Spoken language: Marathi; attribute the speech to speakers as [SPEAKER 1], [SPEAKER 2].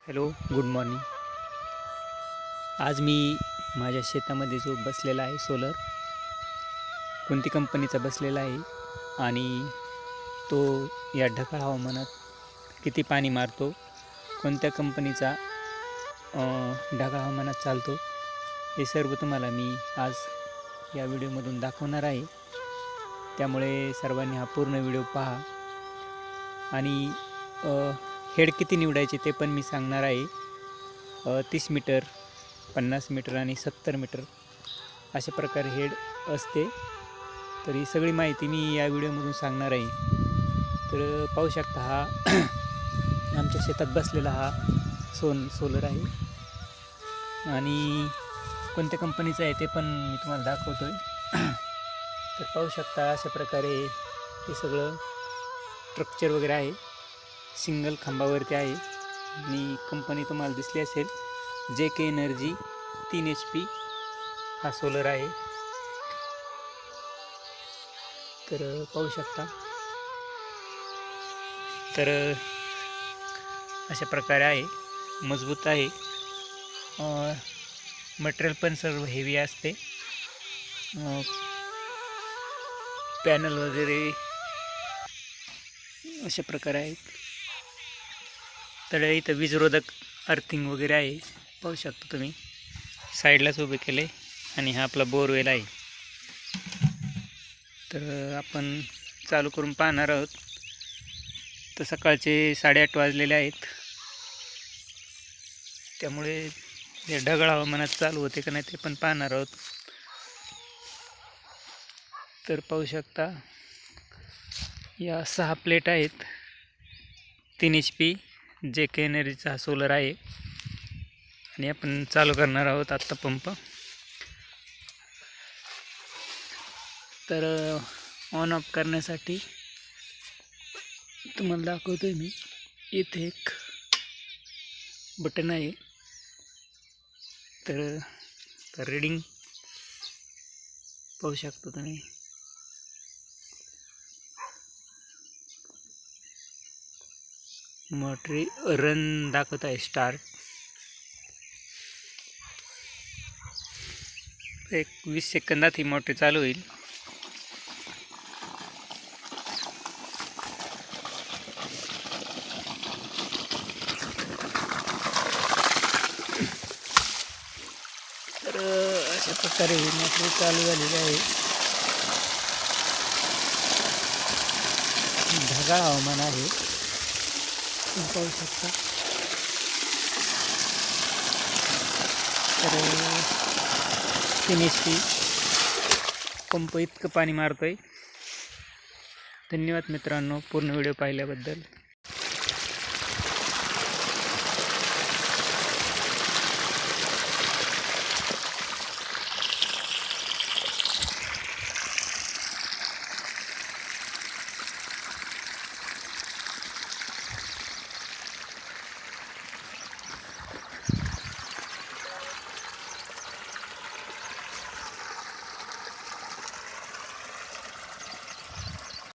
[SPEAKER 1] Hello, good morning. आज मी माझ्या शेतामध्ये जो बसलेला आहे सोलर, कोणती कंपनीचा बसलेला आहे आणि तो या ढगाळ हवामानात किती पाणी मारतो, कोणत्या कंपनीचा ढगाळ हवामानात चालतो, हे सर्व तुम्हाला मी आज या व्हिडिओमधून दाखवणार आहे. त्यामुळे सर्वांनी हा पूर्ण व्हिडिओ पहा आणि हेड किती निवडायचे ते पण मी सांगणार आहे. 30 मीटर, 50 मीटर आणि 70 मीटर अशा प्रकारे हेड असते. तर ही सगळी माहिती मी या व्हिडिओमधून सांगणार आहे. तर पाहू शकता, हा आमच्या शेतात बसलेला हा सोलर आहे आणि कोणत्या कंपनीचा आहे ते पण मी तुम्हाला दाखवतो आहे. तर पाहू शकता, अशा प्रकारे हे सगळं स्ट्रक्चर वगैरे आहे. सिंगल खांबावरती आहे आणि कंपनी तुम्हाला दिसली असेल, JK एनर्जी 3 HP हा सोलर आहे. तर पाहू शकता, तर अशा प्रकारे आहे, मजबूत आहे. मटेरियल पण सर्व हेवी असते. पॅनल वगैरे अशा प्रकारे आहेत. तर इथं वीजरोधक अर्थिंग वगैरे आहे, पाहू शकता तुम्ही. साईडलाच उभे केले आणि हा आपला बोरवेल आहे. तर आपण चालू करून पाहणार आहोत. तर सकाळचे 8:30 वाजलेले आहेत, त्यामुळे हे ढगाळ हवामानात चालू होते का नाही ते पण पाहणार आहोत. तर पाहू शकता, या 6 प्लेट आहेत. 3 HP JK एनर्जीचा हा सोलर आहे आणि आपण चालू करणार आहोत आत्ता पंप. तर ऑन ऑफ करण्यासाठी तुम्हाला दाखवतोय मी. इथे एक बटन आहे. तर रीडिंग पाहू शकता तुम्ही. मोटर रन दाखवत आहे, स्टार्ट. एक 20 सेकंदात ही मोटर चालू होईल. तर अशा प्रकारे ही मोटर चालू झालेली आहे. ढगाळ हवामान आहे, पाहू शकता. तर 3 HP पंप इतकं पाणी मारतोय. धन्यवाद मित्रांनो, पूर्ण व्हिडिओ पाहिल्याबद्दल.